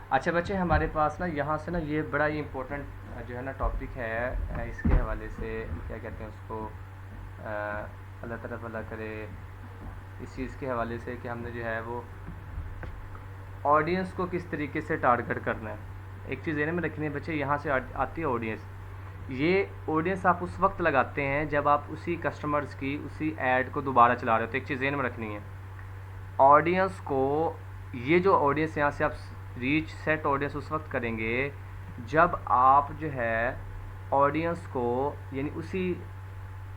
अच्छा बच्चे, हमारे पास ना यहाँ से ना ये बड़ा ही इम्पोर्टेंट जो है ना टॉपिक है, इसके हवाले से क्या कहते हैं उसको, अल्लाह ताला भला करे, इस चीज़ के हवाले से कि हमने जो है वो ऑडियंस को किस तरीके से टारगेट करना है। एक चीज़ में रखनी है बच्चे, यहाँ से आती है ऑडियंस। ये ऑडियंस आप उस वक्त लगाते हैं जब आप उसी कस्टमर्स की उसी ऐड को दोबारा चला रहे हो। तो एक चीज़ में रखनी है ऑडियंस को, ये जो ऑडियंस यहाँ से आप रीच सेट ऑडियंस उस वक्त करेंगे जब आप जो है ऑडियंस को, यानी उसी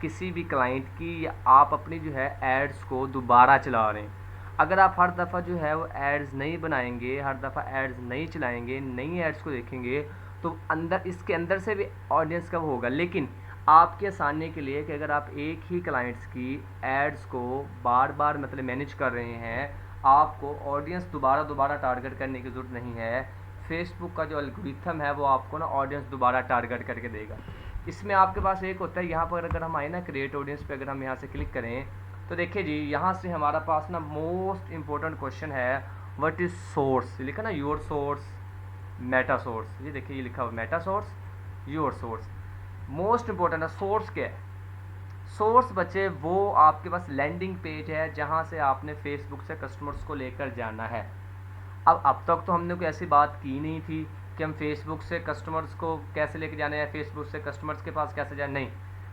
किसी भी क्लाइंट की, या आप अपनी जो है एड्स को दोबारा चला रहे हैं। अगर आप हर दफ़ा जो है वो एड्स नहीं बनाएंगे, हर दफ़ा एड्स नहीं चलाएंगे, नई एड्स को देखेंगे, तो अंदर इसके अंदर से भी ऑडियंस कब होगा। लेकिन आपके आसानी के लिए कि अगर आप एक ही क्लाइंट्स की एड्स को बार बार मतलब मैनेज कर रहे हैं, आपको ऑडियंस दोबारा दोबारा टारगेट करने की ज़रूरत नहीं है। फेसबुक का जो एल्गोरिथम है वो आपको ना ऑडियंस दोबारा टारगेट करके देगा। इसमें आपके पास एक होता है, यहाँ पर अगर हम आए ना क्रिएट ऑडियंस पे, अगर हम यहाँ से क्लिक करें तो देखिए जी, यहाँ से हमारा पास ना मोस्ट इम्पोर्टेंट क्वेश्चन है, व्हाट इज सोर्स। लिखा ना योर सोर्स, मेटा सोर्स। ये देखिए, ये लिखा हुआ Meta source, your source. Most important है सोर्स। क्या है सोर्स बच्चे? वो आपके पास लैंडिंग पेज है जहाँ से आपने फेसबुक से कस्टमर्स को लेकर जाना है। अब तक तो हमने कोई ऐसी बात की नहीं थी कि हम फेसबुक से कस्टमर्स को कैसे लेके जाने हैं, फेसबुक से कस्टमर्स के पास कैसे जाए। नहीं,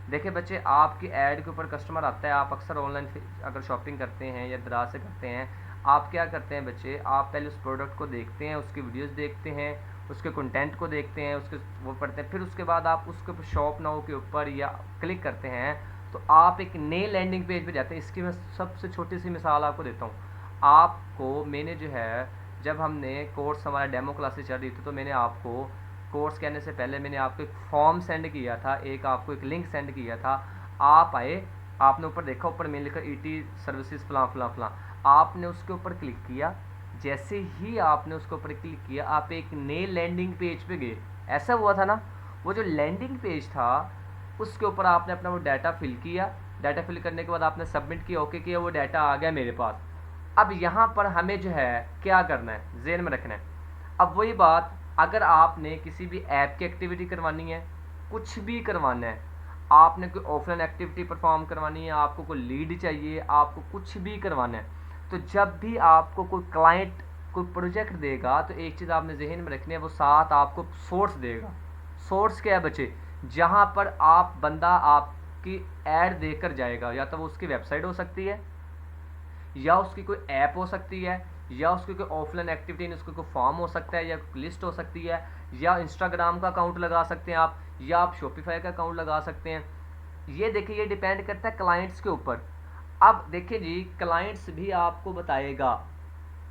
देखिए बच्चे, आपकी ऐड के ऊपर कस्टमर आता है। आप अक्सर ऑनलाइन अगर शॉपिंग करते हैं या दराज से करते हैं, आप क्या करते हैं बच्चे, आप पहले उस प्रोडक्ट को देखते हैं, उसकी वीडियोस देखते हैं, उसके कंटेंट को देखते हैं, उसके वो पढ़ते हैं, फिर उसके बाद आप उसके ऊपर शॉप नाउ के ऊपर या क्लिक करते हैं, तो आप एक नए लैंडिंग पेज पे जाते हैं। इसकी मैं सबसे छोटी सी मिसाल आपको देता हूँ। आपको मैंने जो है, जब हमने कोर्स, हमारा डेमो क्लासेस चल रही थी, तो मैंने आपको कोर्स कहने से पहले मैंने आपको एक फॉर्म सेंड किया था, आपको एक लिंक सेंड किया था। आप आए, आपने ऊपर देखा, ऊपर मैंने लिखा ईटी सर्विसेज फलां फलां फलां, आपने उसके ऊपर क्लिक किया। जैसे ही आपने उसके ऊपर क्लिक किया, आप एक नए लैंडिंग पेज पे गए। ऐसा हुआ था ना, वो जो लैंडिंग पेज था उसके ऊपर आपने अपना वो डाटा फिल किया। डाटा फिल करने के बाद आपने सबमिट किया, ओके किया, वो डाटा आ गया मेरे पास। अब यहाँ पर हमें जो है क्या करना है, जेन में रखना है। अब वही बात, अगर आपने किसी भी ऐप की एक्टिविटी करवानी है, कुछ भी करवाना है, आपने कोई ऑफलाइन एक्टिविटी परफॉर्म करवानी है, आपको कोई लीड चाहिए, आपको कुछ भी करवाना है, तो जब भी आपको कोई क्लाइंट कोई प्रोजेक्ट देगा, तो एक चीज़ आपने जहन में रखनी है, वो साथ आपको सोर्स देगा। सोर्स क्या है बच्चे? जहाँ पर आप बंदा आपकी ऐड देकर जाएगा, या तो वो उसकी वेबसाइट हो सकती है, या उसकी कोई ऐप हो सकती है, या उसकी कोई ऑफलाइन एक्टिविटी, उसको कोई फॉर्म हो सकता है, या लिस्ट हो सकती है, या इंस्टाग्राम का अकाउंट लगा सकते हैं आप, या आप शॉपिफाई का अकाउंट लगा सकते हैं। ये देखिए, ये डिपेंड करता है क्लाइंट्स के ऊपर। अब देखिए जी, क्लाइंट्स भी आपको बताएगा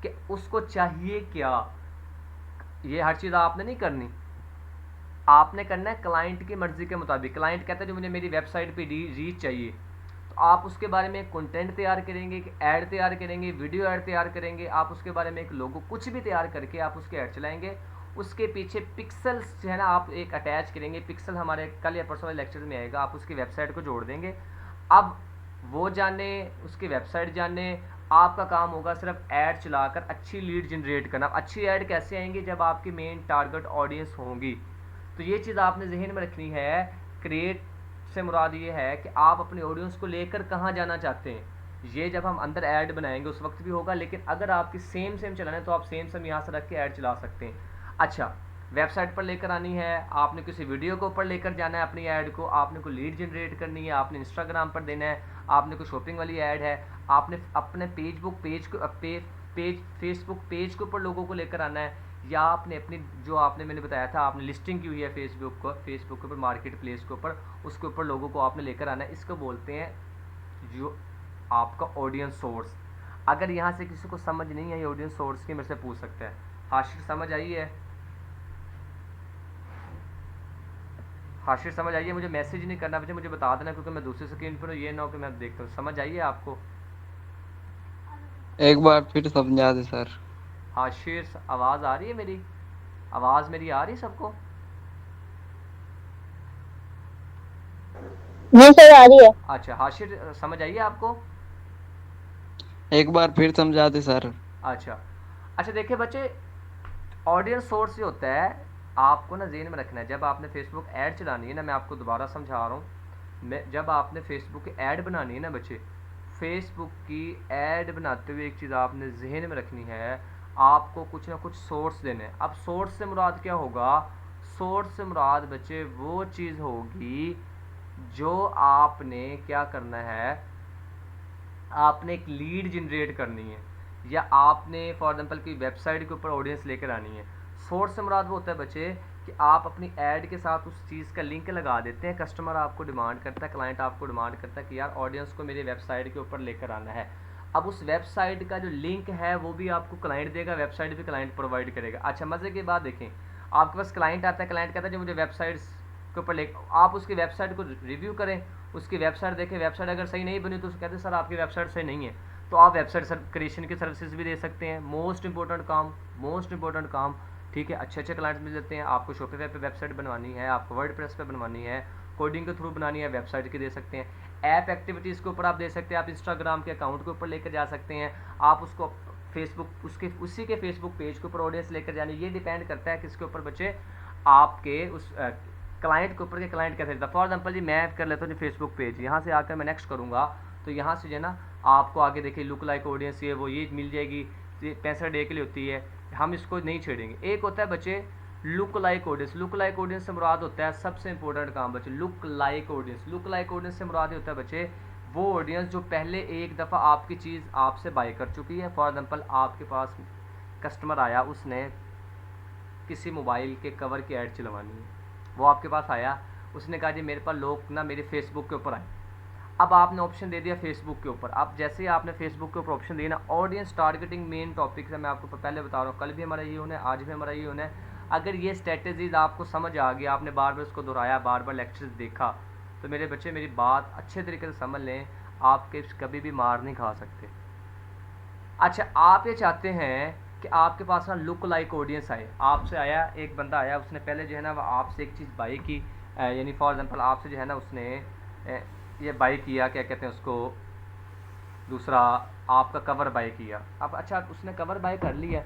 कि उसको चाहिए क्या। ये हर चीज़ आपने नहीं करनी, आपने करना है क्लाइंट की मर्जी के मुताबिक। क्लाइंट कहता है जो मुझे मेरी वेबसाइट पे रीच चाहिए, तो आप उसके बारे में कंटेंट तैयार करेंगे, एक ऐड तैयार करेंगे, वीडियो ऐड तैयार करेंगे, आप उसके बारे में एक लोगो कुछ भी तैयार करके आप उसके ऐड चलाएंगे। उसके पीछे पिक्सल्स जो है ना, आप एक अटैच करेंगे। पिक्सल हमारे कल या परसों वाले लेक्चर में आएगा, आप उसकी वेबसाइट को जोड़ देंगे। अब वो जाने, उसकी वेबसाइट जाने, आपका काम होगा सिर्फ ऐड चलाकर अच्छी लीड जनरेट करना। अच्छी ऐड कैसे आएंगी? जब आपकी मेन टारगेट ऑडियंस होंगी। तो ये चीज़ आपने जहन में रखनी है। क्रिएट से मुराद ये है कि आप अपने ऑडियंस को लेकर कहाँ जाना चाहते हैं। ये जब हम अंदर ऐड बनाएंगे उस वक्त भी होगा, लेकिन अगर आपकी सेम सेम चलाना है तो आप सेम सेम यहाँ से रख के ऐड चला सकते हैं। अच्छा, वेबसाइट पर लेकर आनी है, आपने किसी वीडियो के ऊपर लेकर जाना है अपनी ऐड को, आपने कोई लीड जनरेट करनी है, आपने इंस्टाग्राम पर देना है, आपने कोई शॉपिंग वाली ऐड है, आपने अपने पेज फेसबुक पेज के ऊपर लोगों को लेकर आना है, या आपने अपनी, जो आपने मैंने बताया था, आपने लिस्टिंग की हुई है फेसबुक के ऊपर, मार्केट प्लेस के ऊपर, उसके ऊपर लोगों को आपने लेकर आना है। इसको बोलते हैं जो आपका ऑडियंस सोर्स। अगर यहाँ से किसी को समझ नहीं आई ऑडियंस सोर्स की, मेरे से पूछ सकते हैं। हाशिर समझ आई है? हाशिर समझ आई है? मुझे मैसेज नहीं करना बच्चे, मुझे बता देना, क्योंकि मैं दूसरी स्क्रीन पर हूँ, ये ना हो कि मैं देखता हूँ। समझ आई है आपको? एक बार फिर समझा दे सर। हाशिर, आवाज़ आ रही है मेरी? आवाज़ मेरी आ रही है सबको? जी सर, आ रही है। अच्छा हाशिर, समझ आई है आपको? एक बार फिर समझा दे सर। अच्छा, अच्छा देखिए बच्चे, ऑडियंस सोर्स ये होता है, आपको ना जेन में रखना है, जब आपने फेसबुक ऐड चलानी है ना, मैं आपको दोबारा समझा रहा हूँ, मैं जब आपने फेसबुक की ऐड बनानी है ना बच्चे, फेसबुक की ऐड बनाते हुए एक चीज़ आपने जहन में रखनी है, आपको कुछ ना कुछ सोर्स देने हैं। अब सोर्स से मुराद क्या होगा? सोर्स से मुराद बच्चे वो चीज़ होगी जो आपने क्या करना है, आपने एक लीड जनरेट करनी है, या आपने फॉर एग्जांपल की वेबसाइट के ऊपर ऑडियंस लेकर आनी है। सोर्स से मुराद वो होता है बच्चे कि आप अपनी ऐड के साथ उस चीज़ का लिंक लगा देते हैं, कस्टमर आपको डिमांड करता है, क्लाइंट आपको डिमांड करता है कि यार ऑडियंस को मेरी वेबसाइट के ऊपर लेकर आना है। अब उस वेबसाइट का जो लिंक है वो भी आपको क्लाइंट देगा, वेबसाइट भी क्लाइंट प्रोवाइड करेगा। अच्छा मज़े की बात देखें, आपके पास क्लाइंट आता है, क्लाइंट कहता है जो मुझे वेबसाइट्स के ऊपर ले, आप उसकी वेबसाइट को रिव्यू करें, उसकी वेबसाइट देखें, वेबसाइट अगर सही नहीं बनी तो कहते हैं सर आपकी वेबसाइट सही नहीं है, तो आप वेबसाइट क्रिएशन की सर्विसेज भी दे सकते हैं। मोस्ट इंपॉर्टेंट काम, ठीक है, अच्छे अच्छे क्लाइंट्स मिल जाते हैं। आपको शॉपिफाई पे वेबसाइट बनवानी है, आपको वर्डप्रेस पे बनवानी है, कोडिंग के थ्रू बनानी है, वेबसाइट की दे सकते हैं। ऐप एक्टिविटीज़ के ऊपर आप दे सकते हैं, आप इंस्टाग्राम के अकाउंट के ऊपर लेकर जा सकते हैं, आप उसको फेसबुक उसी के फेसबुक पेज के ऊपर ऑडियंस लेकर जानी, ये डिपेंड करता है किसके ऊपर बच्चे, आपके उस क्लाइंट के ऊपर के क्लाइंट कैसे देता। फॉर एग्जांपल जी मैं कर लेता हूँ जी फेसबुक पेज, यहाँ से आकर मैं नेक्स्ट करूँगा तो यहाँ से जो है ना आपको आगे देखिए लुक लाइक ऑडियंस ये वो ये मिल जाएगी, 65 डे के लिए होती है, हम इसको नहीं छेड़ेंगे। एक होता है बच्चे look like audience, look like audience से मुराद होता है सबसे इंपॉर्टेंट काम बच्चे, look like audience. Look like audience से मुराद होता है बच्चे वो ऑडियंस जो पहले एक दफ़ा आपकी चीज़ आपसे बाय कर चुकी है। फॉर एग्जांपल आपके पास कस्टमर आया, उसने किसी मोबाइल के कवर की ऐड चलवानी है, वो आपके पास आया, उसने कहा जी मेरे पास लोग ना मेरे फेसबुक के ऊपर आए। अब आपने ऑप्शन दे दिया फेसबुक के ऊपर। अब जैसे ही आपने फेसबुक के ऊपर ऑप्शन दिया ना, ऑडियंस टारगेटिंग मेन टॉपिक है, मैं आपको पहले बता रहा हूँ, कल भी हमारा ये होना है, आज भी हमारा ये होना है। अगर ये स्ट्रेटेजीज आपको समझ आ गई, आपने बार बार उसको दोहराया, बार बार लेक्चर्स देखा, तो मेरे बच्चे मेरी बात अच्छे तरीके से समझ लें, आपके कभी भी मार नहीं खा सकते। अच्छा आप ये चाहते हैं कि आपके पास ना लुक लाइक ऑडियंस आए, आपसे आया एक बंदा आया, उसने पहले जो है ना वो आपसे एक चीज़ बाई की, यानी फॉर एग्जांपल आपसे जो है ना उसने ये बाई किया, क्या कहते हैं उसको, दूसरा आपका कवर बाय किया। अब अच्छा उसने कवर बाय कर लिया,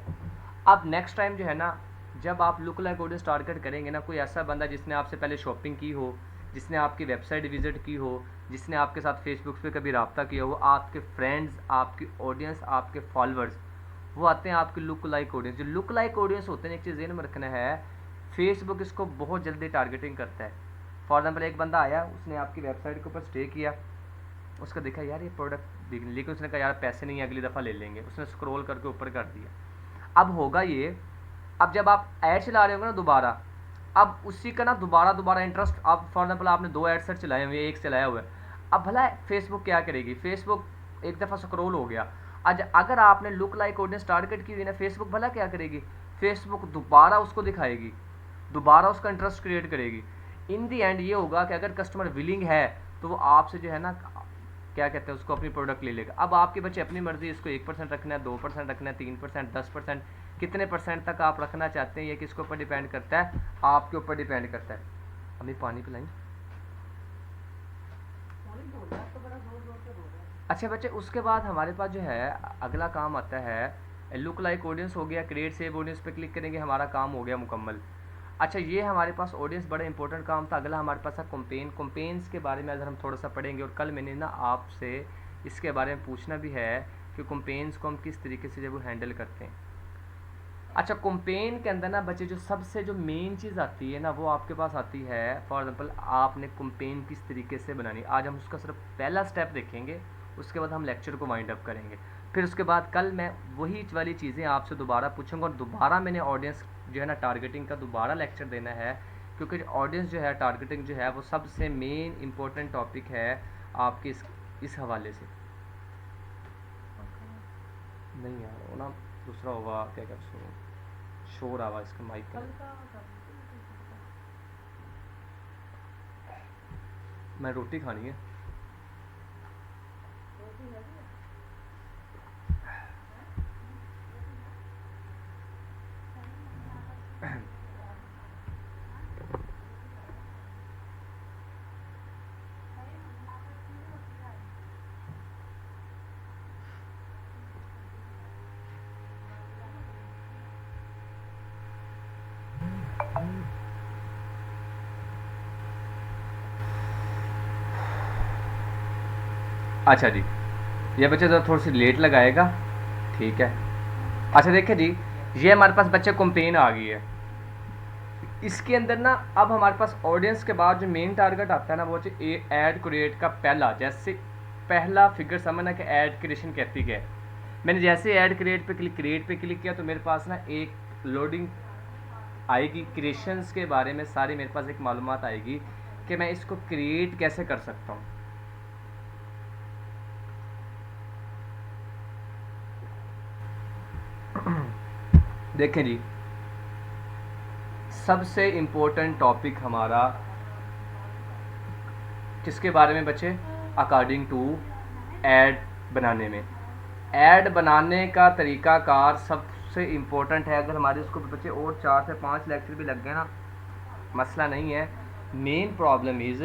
अब नेक्स्ट टाइम जो है ना जब आप लुक लाइक ऑडियंस टारगेट करेंगे ना, कोई ऐसा बंदा जिसने आपसे पहले शॉपिंग की हो, जिसने आपकी वेबसाइट विजिट की हो, जिसने आपके साथ फेसबुक पे कभी रब्ता किया हो, आपके फ्रेंड्स, आपकी ऑडियंस, आपके फॉलोअर्स, वो आते हैं आपके लुक लाइक ऑडियंस। जो लुक लाइक ऑडियंस होते हैं, एक चीज़ ध्यान में रखना है, फेसबुक इसको बहुत जल्दी टारगेटिंग करता है। फॉर एग्जाम्पल एक बंदा आया, उसने आपकी वेबसाइट के ऊपर स्टे किया, उसका देखा यार ये प्रोडक्ट दिख, लेकिन उसने कहा यार पैसे नहीं है, अगली दफ़ा ले लेंगे, उसने स्क्रॉल करके ऊपर कर दिया। अब होगा ये, अब जब आप ऐड चला रहे होंगे ना दोबारा, अब उसी का ना दोबारा दोबारा इंटरेस्ट, अब फॉर एग्जाम्पल आपने 2 ऐड सेट चलाए हुए, एक चलाया हुआ है, अब भला फेसबुक क्या करेगी, फेसबुक एक दफ़ा स्क्रॉल हो गया, आज अगर आपने लुक लाइक ऑडियंस टारगेट की हुई ना, फेसबुक भला क्या करेगी, फेसबुक दोबारा उसको दिखाएगी, दोबारा उसका इंटरेस्ट क्रिएट करेगी। इन दी एंड ये होगा कि अगर कस्टमर विलिंग है तो वो आपसे जो है ना क्या कहते हैं उसको अपनी प्रोडक्ट ले लेगा। अब आपके बच्चे अपनी मर्जी, इसको 1% रखना है, 2% रखना है, 3%, 10%, कितने परसेंट तक आप रखना चाहते हैं, ये किसके ऊपर डिपेंड करता है, आपके ऊपर डिपेंड करता है। हमें पानी पिलाई। अच्छा बच्चे उसके बाद हमारे पास जो है अगला काम आता है लुक लाइक ऑडियंस हो गया, क्रिएट सेव ऑडियंस पे क्लिक करेंगे, हमारा काम हो गया मुकम्मल। अच्छा ये हमारे पास ऑडियंस बड़ा इंपॉर्टेंट काम था। अगला हमारे पास है कंपेन। कंपेन्स के बारे में आज हम थोड़ा सा पढ़ेंगे, और कल मैंने ना आपसे इसके बारे में पूछना भी है कि कंपेन्स को हम किस तरीके से जब वो हैंडल करते हैं। अच्छा कंपेन के अंदर ना बच्चे जो सबसे जो मेन चीज़ आती है ना, वो आपके पास आती है, फॉर एग्जांपल आपने कंपेन किस तरीके से बनानी, आज हम उसका सिर्फ पहला स्टेप देखेंगे, उसके बाद हम लेक्चर को वाइंड अप करेंगे। फिर उसके बाद कल मैं वही वाली चीज़ें आपसे दोबारा पूछूंगा, और दोबारा मैंने ऑडियंस जो है ना टारगेटिंग का दोबारा लेक्चर देना है, क्योंकि ऑडियंस जो है टारगेटिंग जो है वो सबसे मेन इंपॉर्टेंट टॉपिक है आपके इस हवाले से। नहीं यार वो ना दूसरा होगा, क्या कहते हैं शोर आवा इसका माइक का। मैं रोटी खानी है। अच्छा जी, ये बच्चे तो थोड़ी सी लेट लगाएगा, ठीक है। अच्छा देखिए जी, ये हमारे पास बच्चे कंपेन आ गई है। इसके अंदर ना अब हमारे पास ऑडियंस के बाद जो मेन टारगेट आता है ना, वो ऐड क्रिएट का पहला, जैसे पहला फिगर समझना कि ऐड क्रिएशन कहती है। मैंने जैसे ऐड क्रिएट पे क्लिक किया तो मेरे पास ना एक लोडिंग आएगी क्रिएशंस के बारे में, सारी मेरे पास एक मालूमात आएगी कि मैं इसको क्रिएट कैसे कर सकता हूँ। देखें जी, सबसे इम्पोर्टेंट टॉपिक हमारा किसके बारे में बच्चे, अकॉर्डिंग टू ऐड बनाने में। ऐड बनाने का तरीकाकार सबसे इम्पोर्टेंट है। अगर हमारे इसको बच्चे और 4 से 5 लेक्चर भी लग गए ना, मसला नहीं है। मेन प्रॉब्लम इज़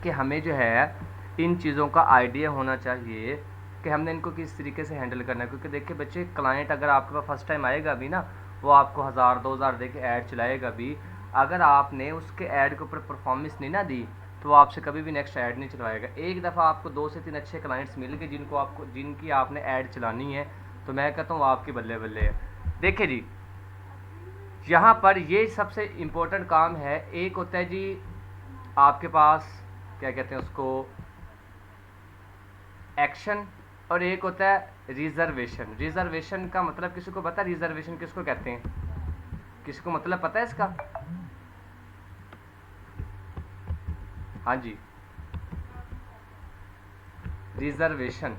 कि हमें जो है इन चीज़ों का आइडिया होना चाहिए कि हमने इनको किस तरीके से हैंडल करना है। क्योंकि देखिए बच्चे, क्लाइंट अगर आपके पास फर्स्ट टाइम आएगा भी ना, वो आपको 1000 2000 दे के ऐड चलाएगा भी, अगर आपने उसके ऐड के ऊपर परफॉर्मेंस नहीं ना दी तो वो आपसे कभी भी नेक्स्ट ऐड नहीं चलवाएगा। एक दफ़ा आपको 2 से 3 अच्छे क्लाइंट्स मिल गए जिनकी आपने ऐड चलानी है, तो मैं कहता हूँ आपके बल्ले बल्ले है। देखिए जी, यहाँ पर ये सबसे इम्पोर्टेंट काम है। एक होता है जी आपके पास क्या कहते हैं उसको, एक्शन, और एक होता है रिजर्वेशन। रिजर्वेशन का मतलब किसी को पता है रिजर्वेशन किसको कहते हैं? किसी को मतलब पता है इसका? हाँ जी, रिजर्वेशन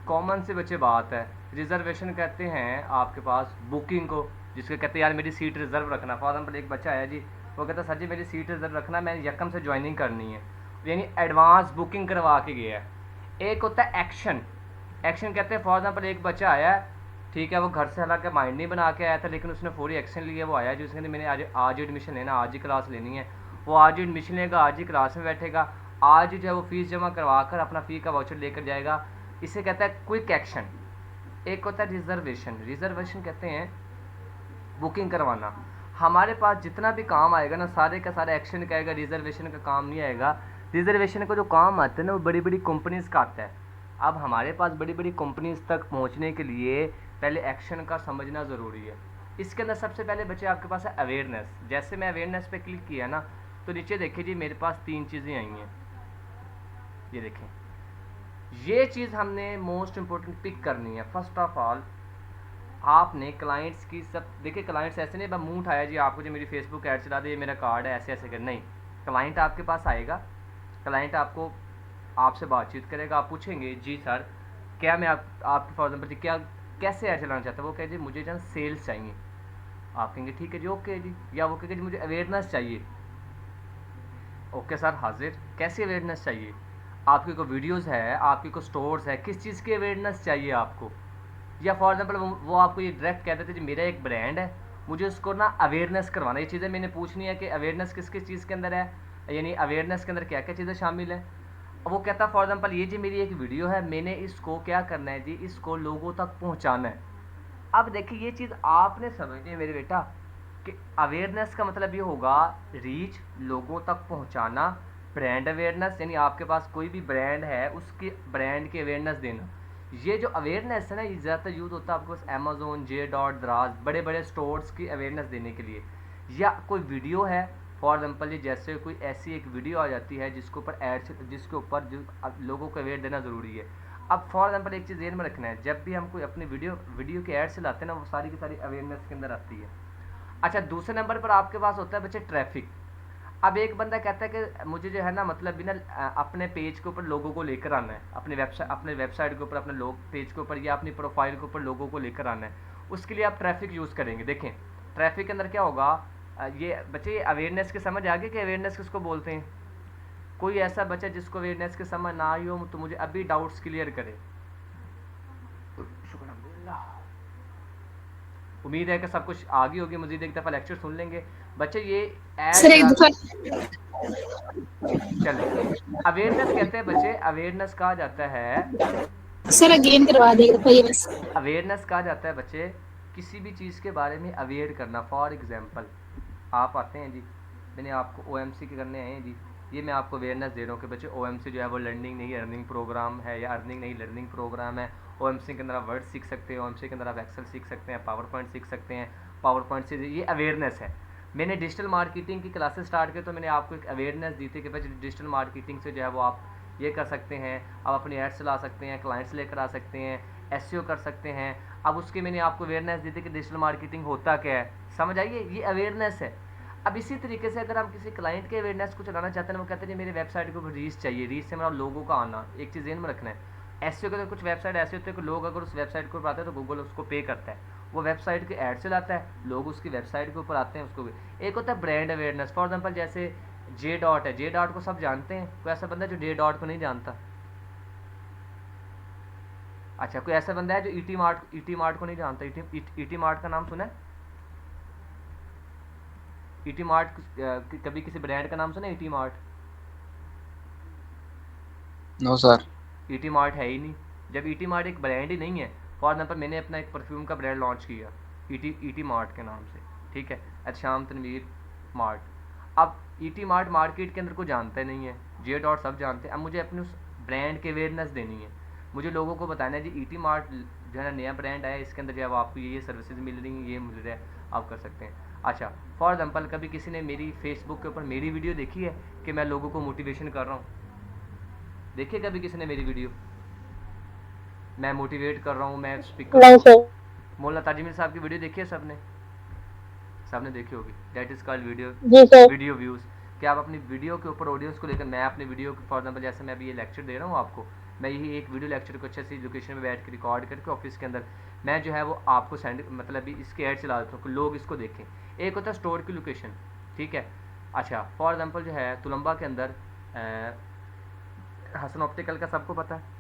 कॉमन से बच्चे बात है। रिजर्वेशन कहते हैं आपके पास बुकिंग को, जिसके कहते हैं यार मेरी सीट रिजर्व रखना। फॉर एग्जाम्पल एक बच्चा आया जी, वो कहता है सर जी मेरी सीट रिजर्व रखना, मैंने यकम से ज्वाइनिंग करनी है, यानी एडवांस बुकिंग करवा के गया है। एक होता है एक्शन। एक्शन कहते हैं फॉर एग्जाम्पल एक बच्चा आया है, ठीक है, वो घर से हालांकि माइंड नहीं बना के आया था, लेकिन उसने फौरी एक्शन लिया। वो आया जी, उसने मैंने आज एडमिशन लेना, आज ही क्लास लेनी है। वो आज ही एडमिशन लेगा, आज ही क्लास में बैठेगा, आज जो है वो फीस जमा करवा कर अपना फ़ी का वाउचर लेकर जाएगा। इसे कहता है क्विक एक्शन। एक होता है रिजर्वेशन। रिजर्वेशन कहते हैं बुकिंग करवाना। हमारे पास जितना भी काम आएगा ना, सारे का सारा एक्शन का आएगा, रिजर्वेशन का काम नहीं आएगा। रिजर्वेशन का जो काम आता है ना, वो बड़ी बड़ी कंपनीज़ का आता है। अब हमारे पास बड़ी बड़ी कंपनीज़ तक पहुंचने के लिए पहले एक्शन का समझना ज़रूरी है। इसके अंदर सबसे पहले बच्चे आपके पास है अवेयरनेस। जैसे मैं अवेयरनेस पे क्लिक किया ना, तो नीचे देखिए जी मेरे पास 3 चीज़ें आई हैं। ये देखें, ये चीज़ हमने मोस्ट इम्पोर्टेंट पिक करनी है। फर्स्ट ऑफ ऑल आपने क्लाइंट्स की सब देखिए, क्लाइंट्स ऐसे नहीं बस मुंह उठाया जी आपको जो मेरी फेसबुक ऐड चला दे, मेरा कार्ड है, ऐसे ऐसे कर, नहीं। क्लाइंट आपके पास आएगा, क्लाइंट आपको आपसे बातचीत करेगा, आप पूछेंगे जी सर क्या मैं आपके फॉर एग्जाम्पल क्या कैसे ऐड चलाना चाहता है। वो कहे जी मुझे जो सेल्स चाहिए, आप कहेंगे ठीक है जी, ओके जी। या वो कहेंगे जी मुझे अवेयरनेस चाहिए, ओके सर हाजिर। कैसी अवेयरनेस चाहिए? आपकी कोई वीडियोज़ है, आपकी कोई स्टोर्स है, किस चीज़ की अवेयरनेस चाहिए आपको? या फॉर एग्जाम्पल वो आपको ये डायरेक्ट कह देते जी मेरा एक ब्रांड है, मुझे उसको ना अवेयरनेस करवाना। ये चीज़ें मैंने पूछनी है कि अवेयरनेस किस किस चीज़ के अंदर है, यानी अवेयरनेस के अंदर क्या क्या चीज़ें शामिल हैं। वो कहता है फॉर एग्जाम्पल ये जी मेरी एक वीडियो है, मैंने इसको क्या करना है जी, इसको लोगों तक पहुँचाना है। अब देखिए ये चीज़ आपने समझनी है मेरे बेटा कि अवेयरनेस का मतलब ये होगा रीच, लोगों तक पहुंचाना। ब्रांड अवेयरनेस यानी आपके पास कोई भी ब्रांड है उसके ब्रांड की अवेयरनेस देना। ये जो अवेयरनेस है ना, ये ज़्यादातर यूज़ होता है आपके पास अमेजोन, जे डॉट, दराज, बड़े बड़े स्टोर्स की अवेयरनेस देने के लिए। या कोई वीडियो है फॉर एग्जाम्पल, जैसे कोई ऐसी एक वीडियो आ जाती है जिसके ऊपर जिसके ऊपर लोगों को अवेयर देना ज़रूरी है। अब फॉर एग्जाम्पल एक चीज़ ध्यान में रखना है, जब भी हम कोई अपनी वीडियो के ऐड से लाते हैं ना, वो सारी की सारी अवेयरनेस के अंदर आती है। अच्छा, दूसरे नंबर पर आपके पास होता है बच्चे ट्रैफिक। अब एक बंदा कहता है कि मुझे जो है ना मतलब भी ना अपने पेज के ऊपर लोगों को लेकर आना है, अपने वेबसाइट के ऊपर, अपने पेज के ऊपर या अपनी प्रोफाइल के ऊपर लोगों को लेकर आना है। उसके लिए आप ट्रैफिक यूज़ करेंगे। देखें ट्रैफिक के अंदर क्या होगा, ये बच्चे ये अवेयरनेस के समझ आ गए कि अवेयरनेस किसको बोलते हैं? कोई ऐसा बच्चा जिसको अवेयरनेस के समझ ना आई हो तो मुझे अभी डाउट्स क्लियर करे। शुक्र अल्हम्दुलिल्लाह, उम्मीद है कि सब कुछ आ गई होगी। मजीद एक दफ़ा लेक्चर सुन लेंगे बच्चे। ये सर एक ऐड दफा चले, अवेयरनेस कहते हैं बच्चे, अवेयरनेस कहा जाता है, सर अगेन करवा देगा दफा ये बस। अवेयरनेस कहा जाता है बच्चे किसी भी चीज़ के बारे में अवेयर करना। फॉर एग्जांपल आप आते हैं जी, मैंने आपको ओएमसी के करने आए हैं जी, ये मैं आपको अवेयरनेस दे रहा हूँ कि बच्चे OMC जो है वो लर्निंग नहीं अर्निंग प्रोग्राम है, या अर्निंग नहीं लर्निंग प्रोग्राम है। OMC के अंदर आप वर्ड सीख सकते हैं, OMC के अंदर आप एक्सेल सीख सकते हैं, पावर पॉइंट सीख सकते हैं। पावर पॉइंट से ये अवेयरनेस है। मैंने डिजिटल मार्केटिंग की क्लासेस स्टार्ट की तो मैंने आपको एक अवेयरनेस दी थी कि भाई डिजिटल मार्केटिंग से जो है वो आप ये कर सकते हैं, आप अपनी एड्स चला सकते हैं, क्लाइंट्स लेकर आ सकते हैं, SEO कर सकते हैं। अब उसके मैंने आपको अवेयरनेस दी थी कि डिजिटल मार्केटिंग होता क्या है, समझ आइए, ये अवेयरनेस है। अब इसी तरीके से अगर हम किसी क्लाइंट के अवेयरनेस को चलाना चाहते हैं, वो कहते हैं मेरे वेबसाइट के ऊपर रीच चाहिए, रीच से मेरा लोगों का आना, एक चीज़ ध्यान में रखना है। SEO के अंदर कुछ वेबसाइट ऐसे होते हैं कि लोग अगर उस वेबसाइट के ऊपर आते हैं तो गूगल उसको पे करता है, वो वेबसाइट के ऐड से लाता है, लोग उसकी वेबसाइट के ऊपर आते हैं उसको भी। एक होता है ब्रांड अवेयरनेस, फॉर एग्जाम्पल जैसे जे डॉट है, जे डॉट को सब जानते हैं, कोई ऐसा बंदा है जो जे डॉट को नहीं जानता? अच्छा, कोई ऐसा बंदा है जो ईटी मार्ट को नहीं जानता? ईटी मार्ट का नाम सुना है? ईटी मार्ट कभी किसी ब्रांड का नाम सुना है? ET Mart? No sir. ET Mart है ही नहीं। जब ईटी मार्ट एक ब्रांड ही नहीं है, फॉर एग्जाम्पल मैंने अपना एक परफ्यूम का ब्रांड लॉन्च किया ईटी मार्ट के नाम से, ठीक है, एहतशाम तनवीर मार्ट। अब ईटी मार्ट मार्केट के अंदर को जानता ही नहीं है, जे डॉट सब जानते हैं। अब मुझे अपने उस ब्रांड की अवेयरनेस देनी है, मुझे लोगों को बताना है जी ईटी मार्ट जो है नया ब्रांड आया, इसके अंदर जो है वो आपको ये सर्विसेज मिल रही हैं, ये मिल रहा है, आप कर सकते हैं। अच्छा, फॉर एग्जाम्पल कभी किसी ने मेरी फेसबुक के ऊपर मेरी वीडियो देखी है कि मैं लोगों को मोटिवेशन कर रहा हूँ? देखिए कभी किसी ने मेरी वीडियो, मैं मोटिवेट कर रहा हूँ, मैं स्पीकर नहीं सर। मौलाना ताजिमिल साहब की वीडियो देखी है सबने? सबने देखी होगी, that is called ji sir. Video views. कि आप अपनी वीडियो के ऊपर ऑडियंस को लेकर, मैं अपनी वीडियो फॉर एग्जाम्पल जैसे मैं अभी ये लेक्चर दे रहा हूँ आपको, मैं यही एक वीडियो लेक्चर को अच्छे सी लोकेशन में बैठ के रिकॉर्ड करके ऑफिस के अंदर मैं जो है वो आपको सेंड, मतलब इसके ऐड चला देता हूँ कि लोग इसको देखें। एक होता है स्टोर की लोकेशन, ठीक है। अच्छा, फॉर एग्जाम्पल जो है तुलंबा के अंदर हसन ऑप्टिकल का सबको पता है,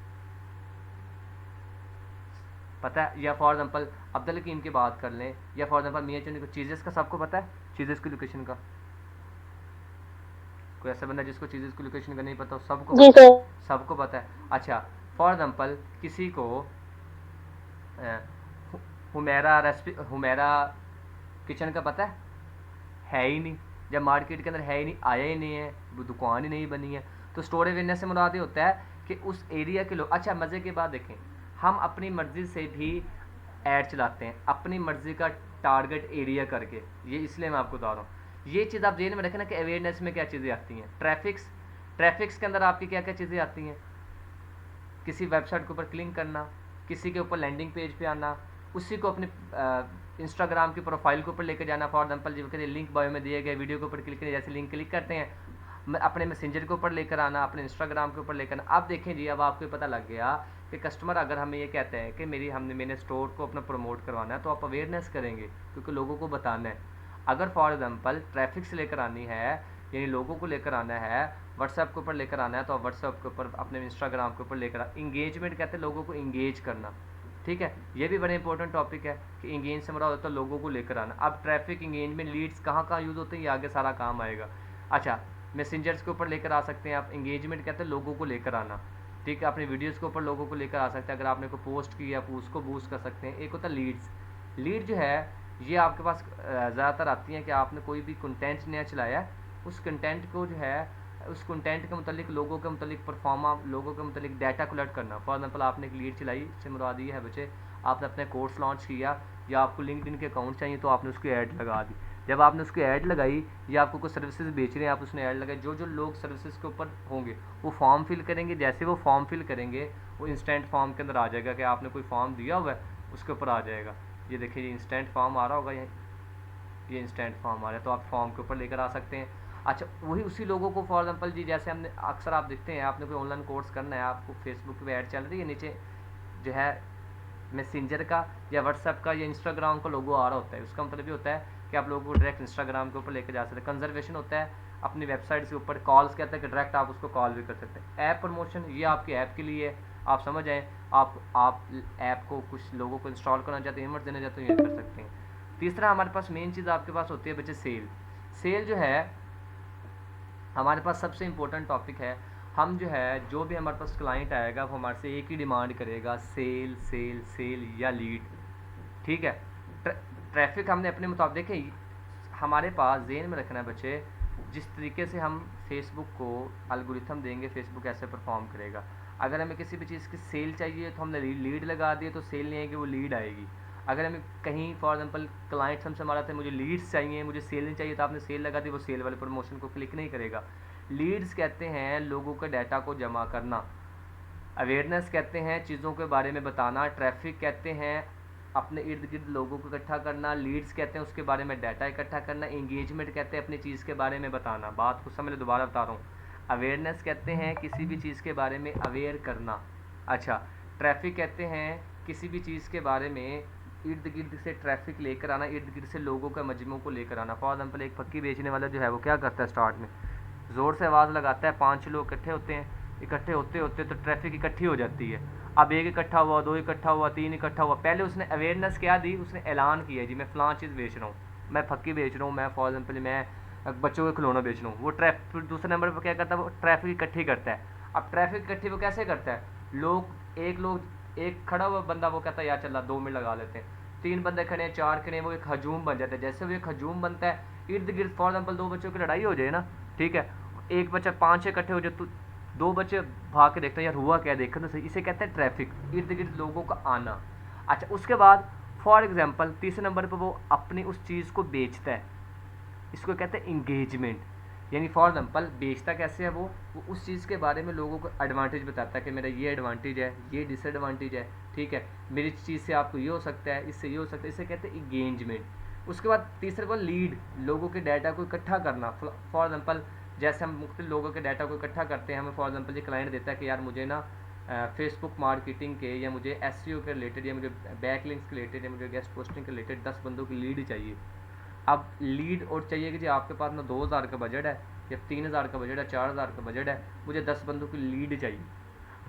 पता है? या फॉर एग्जाम्पल अब्दुल हकीम की बात कर लें, या फॉर एग्जाम्पल मियाँ चंद को चीज़ेस का सबको पता है, चीज़ेस की लोकेशन का? कोई ऐसा बंदा जिसको चीज़ेस की लोकेशन का नहीं पता हो? सबको जी पता है, सर। सबको पता है। अच्छा, फॉर एग्जाम्पल किसी को हुमेरा किचन का पता है ही नहीं, जब मार्केट के अंदर है ही नहीं, आया ही नहीं है, वो दुकान ही नहीं बनी है। तो स्टोर अवेयरनेस से मुराद ये होता है कि उस एरिया के लोग, अच्छा मज़े की बात देखें, हम अपनी मर्ज़ी से भी ऐड चलाते हैं, अपनी मर्ज़ी का टारगेट एरिया करके, ये इसलिए मैं आपको बता रहा हूँ। ये चीज़ आप ध्यान में रखें ना कि अवेयरनेस में क्या चीज़ें आती हैं। ट्रैफिक्स के अंदर आपकी क्या क्या चीज़ें आती हैं? किसी वेबसाइट के ऊपर क्लिक करना, किसी के ऊपर लैंडिंग पेज पे आना, उसी को अपने इंस्टाग्राम की प्रोफाइल के ऊपर लेकर जाना। फॉर एग्जाम्पल जो कहते हैं लिंक बायो में दिए गए वीडियो के ऊपर क्लिक करें, जैसे लिंक क्लिक करते हैं, अपने मैसेंजर के ऊपर लेकर आना, अपने इंस्टाग्राम के ऊपर लेकर आना। अब देखें जी, अब आपको पता लग गया कि कस्टमर अगर हमें ये कहते हैं कि मैंने स्टोर को अपना प्रमोट करवाना है, तो आप अवेयरनेस करेंगे क्योंकि लोगों को बताना है। अगर फॉर एग्जाम्पल ट्रैफिक से लेकर आनी है, यानी लोगों को लेकर आना है, व्हाट्सएप के ऊपर लेकर आना है, तो आप व्हाट्सएप के ऊपर, अपने इंस्टाग्राम के ऊपर लेकर इंगेजमेंट कहते हैं, लोगों को इंगेज करना, ठीक है। ये भी बड़ा इंपॉर्टेंट टॉपिक है कि इंगेज से मुराद होता है लोगों को लेकर आना। अब ट्रैफिक, इंगेजमेंट, लीड्स कहाँ कहाँ यूज़ होते हैं, ये आगे सारा काम आएगा। अच्छा, मैसेंजर्स के ऊपर लेकर आ सकते हैं आप, इंगेजमेंट कहते हैं लोगों को लेकर आना, ठीक है। अपने वीडियोज़ के ऊपर लोगों को लेकर आ सकते हैं, अगर आपने कोई पोस्ट की आप उसको बूस्ट कर सकते हैं। एक होता है लीड जो है ये आपके पास ज़्यादातर आती हैं कि आपने कोई भी कंटेंट नया चलाया है, उस कंटेंट को जो है उस कंटेंट के मतलब लोगों के मतलब परफॉर्मा, लोगों के मतलब डाटा कलेक्ट करना। फॉर एग्जाम्पल आपने एक लीड चलाई, इससे मुराद ये है बच्चे, आपने अपने कोर्स लॉन्च किया, या आपको लिंक्डइन के अकाउंट चाहिए तो आपने उसकी ऐड लगा दी। जब आपने उसकी ऐड लगाई, या आपको कोई सर्विसेज बेच रहे हैं, आप उसने ऐड लगाई, जो जो लोग सर्विसेज के ऊपर होंगे वो फॉर्म फिल करेंगे। जैसे वो फॉर्म फिल करेंगे, वो इंस्टेंट फॉर्म के अंदर आ जाएगा कि आपने कोई फॉर्म दिया हुआ है, उसके ऊपर आ जाएगा। ये देखिए, ये इंस्टेंट फॉर्म आ रहा होगा, ये इंस्टेंट फॉर्म आ रहा है, तो आप फॉर्म के ऊपर लेकर आ सकते हैं। अच्छा, वही उसी लोगों को फॉर एग्जाम्पल जी, जैसे हमने अक्सर आप देखते हैं, आपने कोई ऑनलाइन कोर्स करना है, आपको फेसबुक पे ऐड चल रही है, नीचे जो है मैसेंजर का या व्हाट्सएप का या इंस्टाग्राम का लोगो आ रहा होता है। उसका मतलब ये होता है कि आप लोगों को डायरेक्ट इंस्टाग्राम के ऊपर लेकर जा सकते हैं। कंजर्वेशन होता है अपनी वेबसाइट के ऊपर, कॉल्स कहते हैं कि डायरेक्ट आप उसको कॉल भी कर सकते हैं। ऐप प्रमोशन, ये आपके ऐप के लिए, आप समझ आए, आप ऐप को कुछ लोगों को इंस्टॉल करना चाहते हैं, इन्वर्ट देना चाहते हैं, ये कर सकते हैं। तीसरा हमारे पास मेन चीज़ आपके पास होती है बच्चे, सेल जो है हमारे पास सबसे इम्पोर्टेंट टॉपिक है। हम जो है, जो भी हमारे पास क्लाइंट आएगा वो हमारे से एक ही डिमांड करेगा, सेल सेल सेल या लीड, ठीक है। ट्रैफिक हमने अपने मुताबिक देखे, हमारे पास जेन में रखना है बच्चे, जिस तरीके से हम फेसबुक को एल्गोरिथम देंगे फेसबुक ऐसे परफॉर्म करेगा। अगर हमें किसी भी चीज़ की सेल चाहिए तो हमने लीड लगा दिए तो सेल नहीं आएगी, वो लीड आएगी। अगर हमें कहीं फॉर एग्जांपल क्लाइंट्स हमसे हमारा थे मुझे लीड्स चाहिए, मुझे सेल नहीं चाहिए, तो आपने सेल लगा दी, वो सेल वाले प्रमोशन को क्लिक नहीं करेगा। लीड्स कहते हैं लोगों के डाटा को जमा करना, अवेयरनेस कहते हैं चीज़ों के बारे में बताना, ट्रैफिक कहते हैं अपने इर्द गिर्द लोगों को इकट्ठा करना, लीड्स कहते हैं उसके बारे में डाटा इकट्ठा करना, एंगेजमेंट कहते हैं अपनी चीज़ के बारे में बताना। बात को समझ लो, दोबारा बता रहा हूँ। अवेयरनेस कहते हैं किसी भी चीज़ के बारे में अवेयर करना। अच्छा, ट्रैफिक कहते हैं किसी भी चीज़ के बारे में इर्द गिर्द से ट्रैफिक लेकर आना, इर्द गिर्द से लोगों के मजमू को लेकर आना। फॉर एग्जाम्पल एक फक्की बेचने वाला जो है वो क्या करता है, स्टार्ट में ज़ोर से आवाज़ लगाता है, 5 लोग इकट्ठे होते हैं, इकट्ठे होते होते तो ट्रैफिक इकट्ठी हो जाती है। अब एक इकट्ठा हुआ, 2 इकट्ठा हुआ, 3 इकट्ठा हुआ। पहले उसने अवेयरनेस क्या दी, उसने ऐलान किया जी मैं फ़लाँ चीज़ बेच रहा हूँ, मैं फक्की बेच रहा हूँ, मैं फॉर एग्जाम्पल मैं बच्चों के खिलौना बेच रहा हूँ। वो ट्रैफिक दूसरे नंबर पर क्या करता है, वो ट्रैफिक इकट्ठी करता है। अब ट्रैफिक इकट्ठी वो कैसे करता है, एक खड़ा हुआ बंदा वो कहता है यार चला 2 मिनट लगा लेते हैं, 3 बंदे खड़े हैं, 4 खड़े हैं, वो एक हजूम बन जाता है। जैसे वो एक हजूम बनता है, इर्द गिर्द फॉर एग्जाम्पल 2 बच्चों की लड़ाई हो जाए ना, ठीक है, एक बच्चा 5 से इकट्ठे हो जाए तो 2 बच्चे भाग के देखते हैं यार हुआ क्या, देखो तो सही। इसे कहते हैं ट्रैफिक, इर्द गिर्द लोगों का आना। अच्छा, उसके बाद फॉर एग्जाम्पल तीसरे नंबर पर वो अपनी उस चीज़ को बेचता है, इसको कहते हैं इंगेजमेंट। यानी फॉर एग्जाम्पल बेचता कैसे है, वो उस चीज़ के बारे में लोगों को एडवांटेज बताता है कि मेरा ये एडवांटेज है, ये डिसएडवांटेज है, ठीक है, मेरी चीज़ से आपको ये हो सकता है, इससे ये हो सकता है, इसे कहते हैं इंगेजमेंट। उसके बाद तीसरे को लीड, लोगों के डाटा को इकट्ठा करना। फॉर एग्जाम्पल जैसे हम मुख्तलिफ लोगों के डाटा को इकट्ठा करते हैं, हमें फॉर एग्जाम्पल ये क्लाइंट देता है कि यार मुझे ना फेसबुक मार्केटिंग के या मुझे एसईओ के रिलेटेड या मुझे बैकलिंक्स के रिलेटेड या मुझे गेस्ट पोस्टिंग के रिलेटेड 10 बंदों की लीड चाहिए। अब लीड और चाहिए कि जी आपके पास ना 2000 का बजट है या 3000 का बजट है, 4000 का बजट है, मुझे 10 बंदों की लीड चाहिए।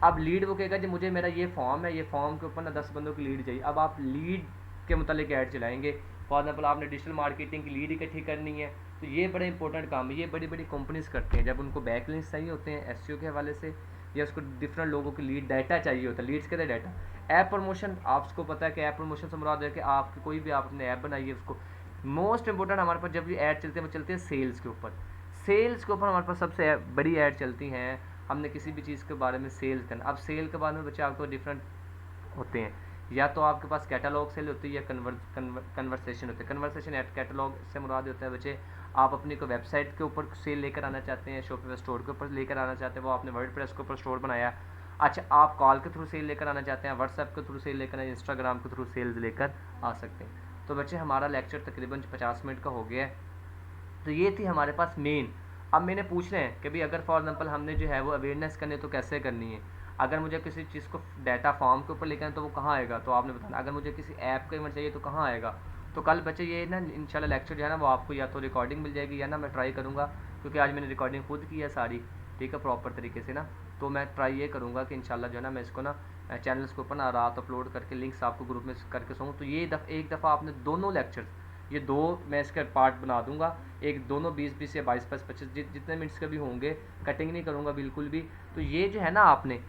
अब लीड वो कहेगा जी मुझे मेरा ये फॉर्म है, ये फॉर्म के ऊपर ना 10 बंदों की लीड चाहिए। अब आप लीड के मुतालिक ऐड चलाएंगे। फॉर एग्जाम्पल आपने डिजिटल मार्केटिंग की लीड इकट्ठी करनी है, तो ये बड़े इंपॉर्टेंट काम है, ये बड़ी बड़ी कंपनीज करते हैं। जब उनको बैकलिंक्स चाहिए होते हैं एसईओ के हवाले से, या उसको डिफरेंट लोगों की लीड डाटा चाहिए होता है, लीड्स के डाटा। ऐप प्रमोशन, आपको पता है कि ऐप प्रमोशन से मुराद है कि आप कोई भी आप अपने ऐप बनाइए, उसको मोस्ट इंपॉर्टेंट हमारे पास जब ये ऐड चलते हैं वो चलते हैं सेल्स के ऊपर। सेल्स के ऊपर हमारे पास सबसे बड़ी ऐड चलती हैं, हमने किसी भी चीज़ के बारे में सेल्स करना। अब सेल के बारे में बच्चे आपको डिफरेंट होते हैं, या तो आपके पास कैटलॉग सेल होती है या कन्वर्सेशन होती है। कन्वर्सेशन एट कैटलॉग से मुराद होता है बच्चे आप अपनी को वेबसाइट के ऊपर सेल लेकर आना चाहते हैं, शॉपिफाई स्टोर के ऊपर लेकर आना चाहते हैं, वो आपने वर्डप्रेस के ऊपर स्टोर बनाया। अच्छा, आप कॉल के थ्रू सेल लेकर आना चाहते हैं, व्हाट्सएप के थ्रू सेल लेकर आना, इंस्टाग्राम के थ्रू सेल्स लेकर आ सकते हैं। तो बच्चे हमारा लेक्चर तकरीबन 50 मिनट का हो गया है। तो ये थी हमारे पास मेन। अब मैंने पूछ रहे हैं कि भाई अगर फॉर एग्जांपल हमने जो है वो अवेयरनेस करनी है तो कैसे करनी है, अगर मुझे किसी चीज़ को डाटा फॉर्म के ऊपर लेकर है तो वो कहाँ आएगा, तो आपने बताना। अगर मुझे किसी ऐप का इमेज चाहिए तो कहाँ आएगा। तो कल बच्चे ये ना इंशाल्लाह लेक्चर जो है ना वो आपको या तो रिकॉर्डिंग मिल जाएगी या ना मैं ट्राई करूँगा, क्योंकि आज मैंने रिकॉर्डिंग खुद की है सारी, ठीक है, प्रॉपर तरीके से ना। तो मैं ट्राई ये करूँगा कि इंशाल्लाह जो है ना मैं इसको ना चैनल्स के ऊपर ना रात अपलोड करके लिंक्स आपको ग्रुप में करके सोऊँ। तो ये एक दफ़ा आपने दोनों लेक्चर, ये 2 मैं इसका पार्ट बना दूंगा, एक दोनों 20-20 या 22-25 जितने मिनट्स के भी होंगे, कटिंग नहीं करूँगा बिल्कुल भी। तो ये जो है ना आपने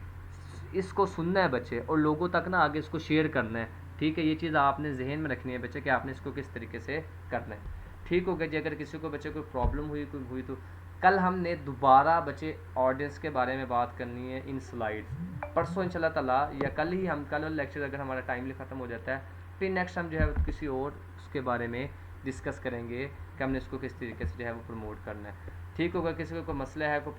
इसको सुनना है बच्चे, और लोगों तक ना आगे इसको शेयर करना है, ठीक है। ये चीज़ आपने जहन में रखनी है बच्चे कि आपने इसको किस तरीके से करना है, ठीक हो गया जी। अगर किसी को बच्चे कोई प्रॉब्लम हुई तो कल हमने दोबारा बच्चे ऑडियंस के बारे में बात करनी है इन स्लाइड्स। परसों इंशाल्लाह ताला या कल ही हम कल वाला लेक्चर अगर हमारा टाइमली ख़त्म हो जाता है, फिर नेक्स्ट हम जो है किसी और उसके बारे में डिस्कस करेंगे कि हमने इसको किस तरीके से जो है वो प्रमोट करना है, ठीक होगा। किसी को कोई मसला है, कोई